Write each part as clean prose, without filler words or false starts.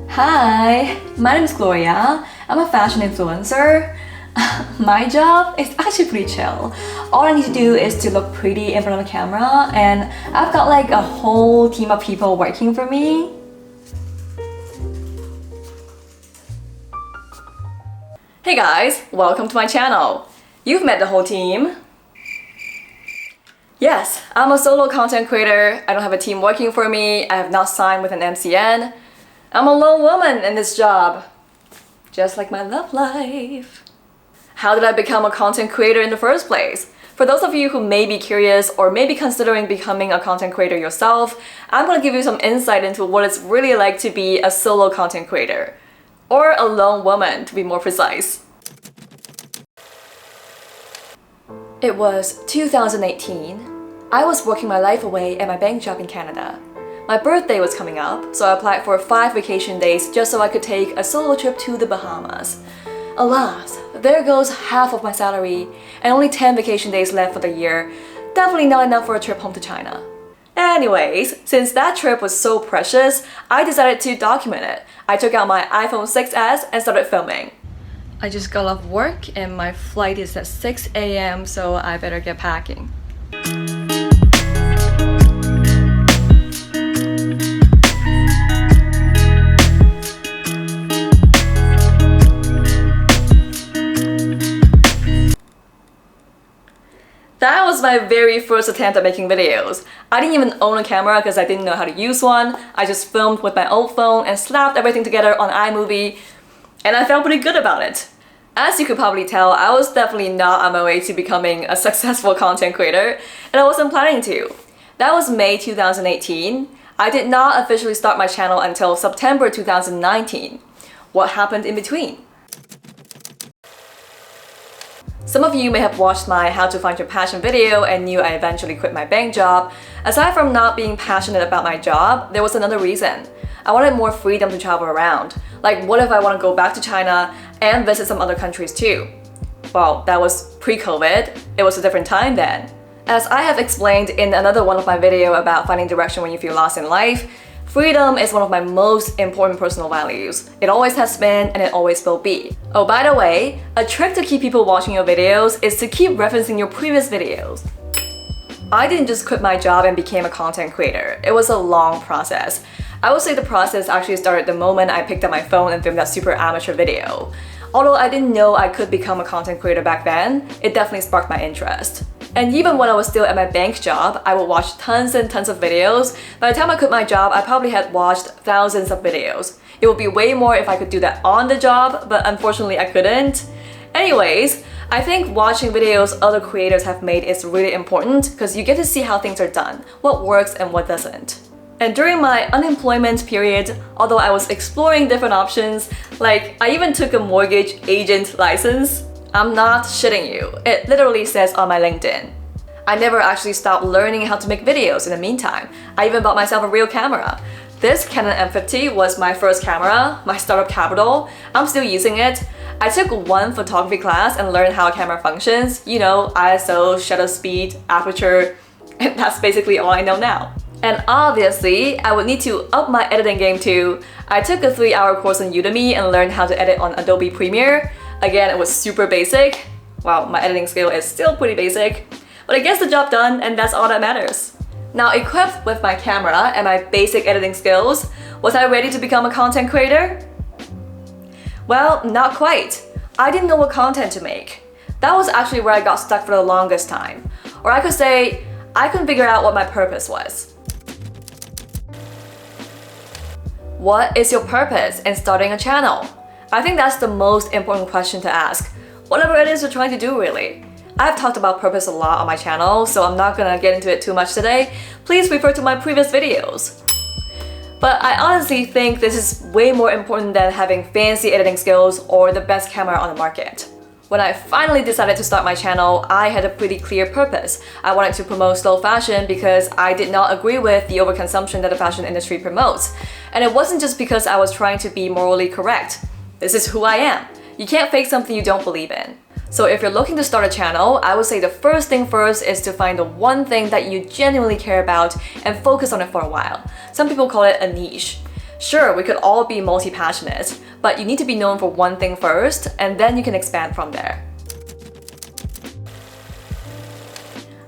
Hi, my name is Gloria. I'm a fashion influencer. My job is actually pretty chill. All I need to do is to look pretty in front of the camera, and I've got like a whole team of people working for me. Hey guys, welcome to my channel. You've met the whole team. Yes, I'm a solo content creator. I don't have a team working for me. I have not signed with an MCN. I'm a lone woman in this job. Just like my love life. How did I become a content creator in the first place? For those of you who may be curious or may be considering becoming a content creator yourself, I'm going to give you some insight into what it's really like to be a solo content creator. Or a lone woman, to be more precise. It was 2018. I was working my life away at my bank job in Canada. My birthday was coming up, so I applied for 5 vacation days just so I could take a solo trip to the Bahamas. Alas, there goes half of my salary and only 10 vacation days left for the year. Definitely not enough for a trip home to China. Anyways, since that trip was so precious, I decided to document it. I took out my iPhone 6s and started filming. I just got off work and my flight is at 6 a.m. so I better get packing. That was my very first attempt at making videos. I didn't even own a camera because I didn't know how to use one. I just filmed with my old phone and slapped everything together on iMovie, and I felt pretty good about it. As you could probably tell, I was definitely not on my way to becoming a successful content creator, and I wasn't planning to. That was May 2018. I did not officially start my channel until September 2019. What happened in between? Some of you may have watched my How to Find Your Passion video and knew I eventually quit my bank job. Aside from not being passionate about my job, there was another reason. I wanted more freedom to travel around. Like, what if I want to go back to China and visit some other countries too? Well, that was pre-COVID. It was a different time then. As I have explained in another one of my video about finding direction when you feel lost in life, freedom is one of my most important personal values. It always has been and it always will be. Oh, by the way, a trick to keep people watching your videos is to keep referencing your previous videos. I didn't just quit my job and became a content creator. It was a long process. I would say the process actually started the moment I picked up my phone and filmed that super amateur video. Although I didn't know I could become a content creator back then, it definitely sparked my interest. And even when I was still at my bank job, I would watch tons and tons of videos. By the time I quit my job, I probably had watched thousands of videos. It would be way more if I could do that on the job, but unfortunately I couldn't. Anyways, I think watching videos other creators have made is really important because you get to see how things are done, what works and what doesn't. And during my unemployment period, although I was exploring different options, like I even took a mortgage agent license. I'm not shitting you, it literally says on my LinkedIn. I never actually stopped learning how to make videos in the meantime. I even bought myself a real camera. This Canon M50 was my first camera, my startup capital. I'm still using it. I took one photography class and learned how a camera functions. You know, ISO, shutter speed, aperture, and that's basically all I know now. And obviously, I would need to up my editing game too. I took a 3-hour course on Udemy and learned how to edit on Adobe Premiere. Again, it was super basic. Well, my editing skill is still pretty basic, but it gets the job done and that's all that matters. Now, equipped with my camera and my basic editing skills, was I ready to become a content creator? Well, not quite. I didn't know what content to make. That was actually where I got stuck for the longest time. Or I could say, I couldn't figure out what my purpose was. What is your purpose in starting a channel? I think that's the most important question to ask. Whatever it is you're trying to do, really. I've talked about purpose a lot on my channel, so I'm not gonna get into it too much today. Please refer to my previous videos. But I honestly think this is way more important than having fancy editing skills or the best camera on the market. When I finally decided to start my channel, I had a pretty clear purpose. I wanted to promote slow fashion because I did not agree with the overconsumption that the fashion industry promotes. And it wasn't just because I was trying to be morally correct. This is who I am. You can't fake something you don't believe in. So if you're looking to start a channel, I would say the first thing first is to find the one thing that you genuinely care about and focus on it for a while. Some people call it a niche. Sure, we could all be multi-passionate, but you need to be known for one thing first, and then you can expand from there.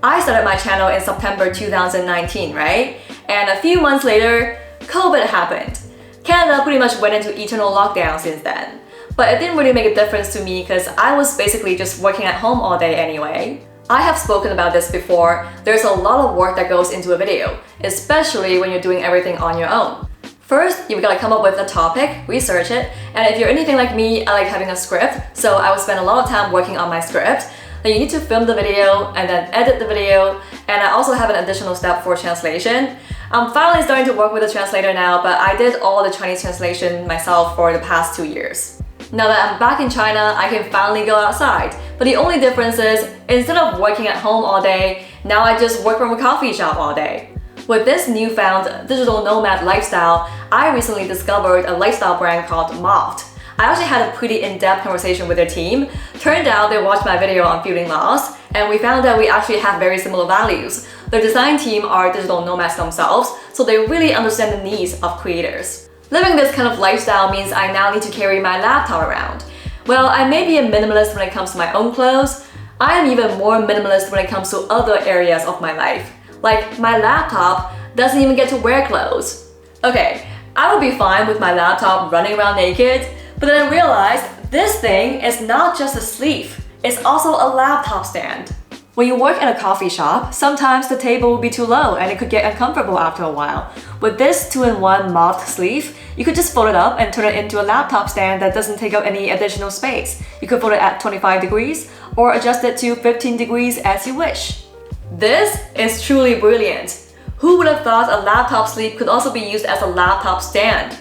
I started my channel in September 2019, right? And a few months later, COVID happened. Canada pretty much went into eternal lockdown since then. But it didn't really make a difference to me because I was basically just working at home all day anyway. I have spoken about this before. There's a lot of work that goes into a video, especially when you're doing everything on your own. First, you've got to come up with a topic, research it, and if you're anything like me, I like having a script, so I would spend a lot of time working on my script. Then you need to film the video and then edit the video, and I also have an additional step for translation. I'm finally starting to work with a translator now, but I did all the Chinese translation myself for the past 2 years. Now that I'm back in China, I can finally go outside. But the only difference is, instead of working at home all day, now I just work from a coffee shop all day. With this newfound digital nomad lifestyle, I recently discovered a lifestyle brand called Moft. I actually had a pretty in-depth conversation with their team. Turned out they watched my video on feeling lost, and we found that we actually have very similar values. Their design team are digital nomads themselves, so they really understand the needs of creators. Living this kind of lifestyle means I now need to carry my laptop around. Well, I may be a minimalist when it comes to my own clothes. I am even more minimalist when it comes to other areas of my life. Like, my laptop doesn't even get to wear clothes. Okay, I would be fine with my laptop running around naked, but then I realized this thing is not just a sleeve, it's also a laptop stand. When you work at a coffee shop, sometimes the table will be too low and it could get uncomfortable after a while. With this 2-in-1 Moft sleeve, you could just fold it up and turn it into a laptop stand that doesn't take up any additional space. You could fold it at 25 degrees or adjust it to 15 degrees as you wish. This is truly brilliant. Who would have thought a laptop sleeve could also be used as a laptop stand?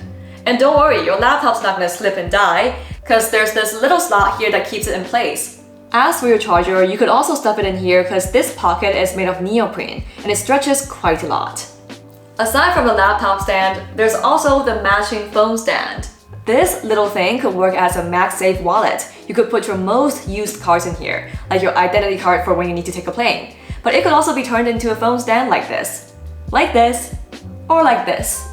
And don't worry, your laptop's not going to slip and die, because there's this little slot here that keeps it in place. As for your charger, you could also stuff it in here because this pocket is made of neoprene and it stretches quite a lot. Aside from the laptop stand, there's also the matching phone stand. This little thing could work as a MagSafe wallet. You could put your most used cards in here, like your identity card for when you need to take a plane. But it could also be turned into a phone stand like this, or like this.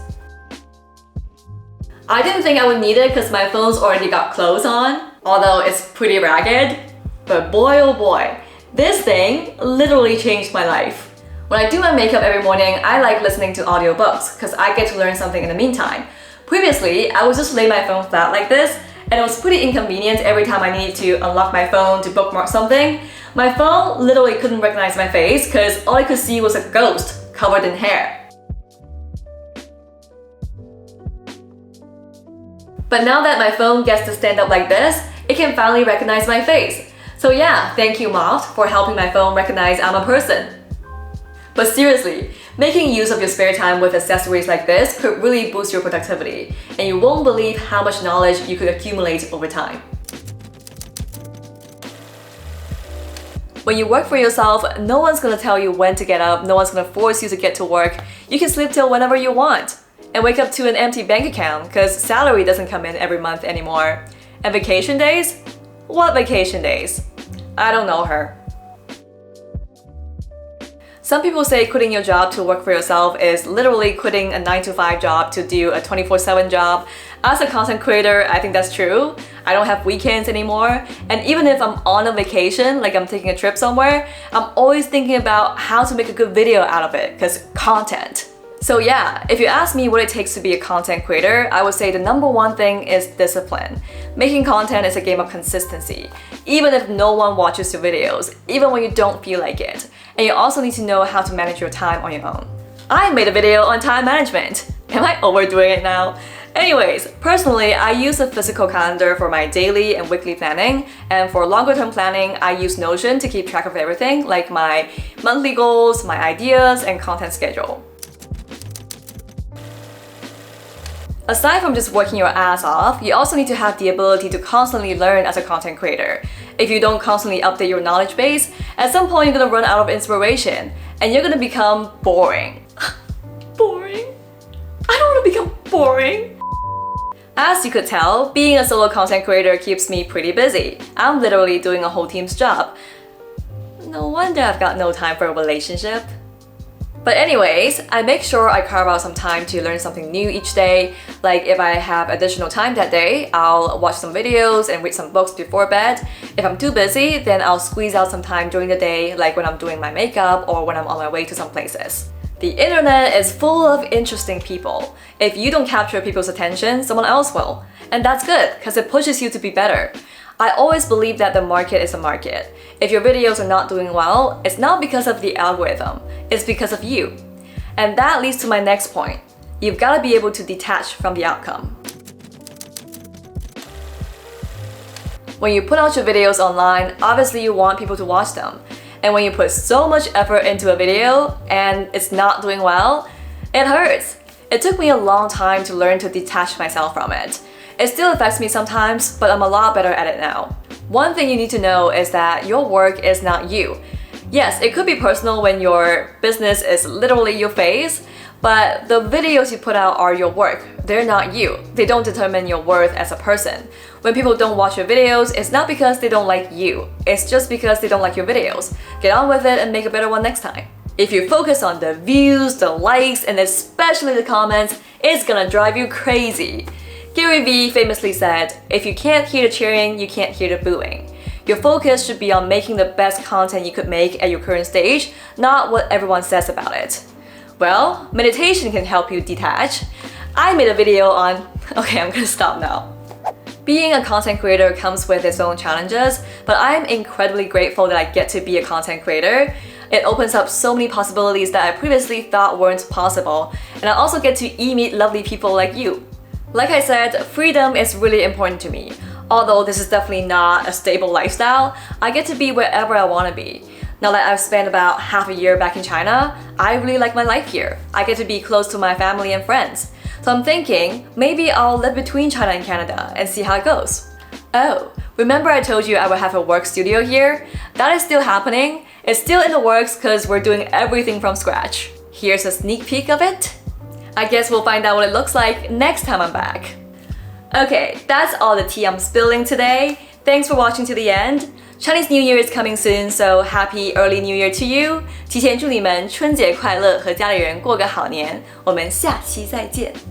I didn't think I would need it because my phone's already got clothes on, although it's pretty ragged. But boy oh boy, this thing literally changed my life. When I do my makeup every morning, I like listening to audiobooks because I get to learn something in the meantime. Previously, I would just lay my phone flat like this, and it was pretty inconvenient every time I needed to unlock my phone to bookmark something. My phone literally couldn't recognize my face because all I could see was a ghost covered in hair. But now that my phone gets to stand up like this, it can finally recognize my face. So yeah, thank you Moft for helping my phone recognize I'm a person. But seriously, making use of your spare time with accessories like this could really boost your productivity, and you won't believe how much knowledge you could accumulate over time. When you work for yourself, no one's gonna tell you when to get up, no one's gonna force you to get to work. You can sleep till whenever you want and wake up to an empty bank account because salary doesn't come in every month anymore. And vacation days? What vacation days? I don't know her. Some people say quitting your job to work for yourself is literally quitting a 9-to-5 job to do a 24/7 job. As a content creator, I think that's true. I don't have weekends anymore, and even if I'm on a vacation, like I'm taking a trip somewhere, I'm always thinking about how to make a good video out of it, because content. So yeah, if you ask me what it takes to be a content creator, I would say the number one thing is discipline. Making content is a game of consistency, even if no one watches your videos, even when you don't feel like it. And you also need to know how to manage your time on your own. I made a video on time management. Am I overdoing it now? Anyways, personally, I use a physical calendar for my daily and weekly planning, and for longer term planning, I use Notion to keep track of everything, like my monthly goals, my ideas, and content schedule. Aside from just working your ass off, you also need to have the ability to constantly learn as a content creator. If you don't constantly update your knowledge base, at some point you're gonna run out of inspiration, and you're gonna become boring. Boring? I don't wanna become boring. As you could tell, being a solo content creator keeps me pretty busy. I'm literally doing a whole team's job. No wonder I've got no time for a relationship. But anyways, I make sure I carve out some time to learn something new each day. Like if I have additional time that day, I'll watch some videos and read some books before bed. If I'm too busy, then I'll squeeze out some time during the day, like when I'm doing my makeup or when I'm on my way to some places. The internet is full of interesting people. If you don't capture people's attention, someone else will. And that's good, because it pushes you to be better. I always believe that the market is a market. If your videos are not doing well, it's not because of the algorithm, it's because of you. And that leads to my next point. You've got to be able to detach from the outcome. When you put out your videos online, obviously you want people to watch them. And when you put so much effort into a video and it's not doing well, it hurts. It took me a long time to learn to detach myself from it. It still affects me sometimes, but I'm a lot better at it now. One thing you need to know is that your work is not you. Yes, it could be personal when your business is literally your face, but the videos you put out are your work. They're not you. They don't determine your worth as a person. When people don't watch your videos, it's not because they don't like you. It's just because they don't like your videos. Get on with it and make a better one next time. If you focus on the views, the likes, and especially the comments, it's gonna drive you crazy. Gary Vee famously said, if you can't hear the cheering, you can't hear the booing. Your focus should be on making the best content you could make at your current stage, not what everyone says about it. Well, meditation can help you detach. I made a video on... Okay, I'm gonna stop now. Being a content creator comes with its own challenges, but I'm incredibly grateful that I get to be a content creator. It opens up so many possibilities that I previously thought weren't possible, and I also get to meet lovely people like you. Like I said, freedom is really important to me. Although this is definitely not a stable lifestyle, I get to be wherever I want to be. Now that I've spent about half a year back in China, I really like my life here. I get to be close to my family and friends. So I'm thinking, maybe I'll live between China and Canada and see how it goes. Oh, remember I told you I would have a work studio here? That is still happening. It's still in the works because we're doing everything from scratch. Here's a sneak peek of it. I guess we'll find out what it looks like next time I'm back. Okay, that's all the tea I'm spilling today. Thanks for watching to the end. Chinese New Year is coming soon, so happy early New Year to you. 提前祝你们春节快乐，和家里人过个好年。我们下期再见。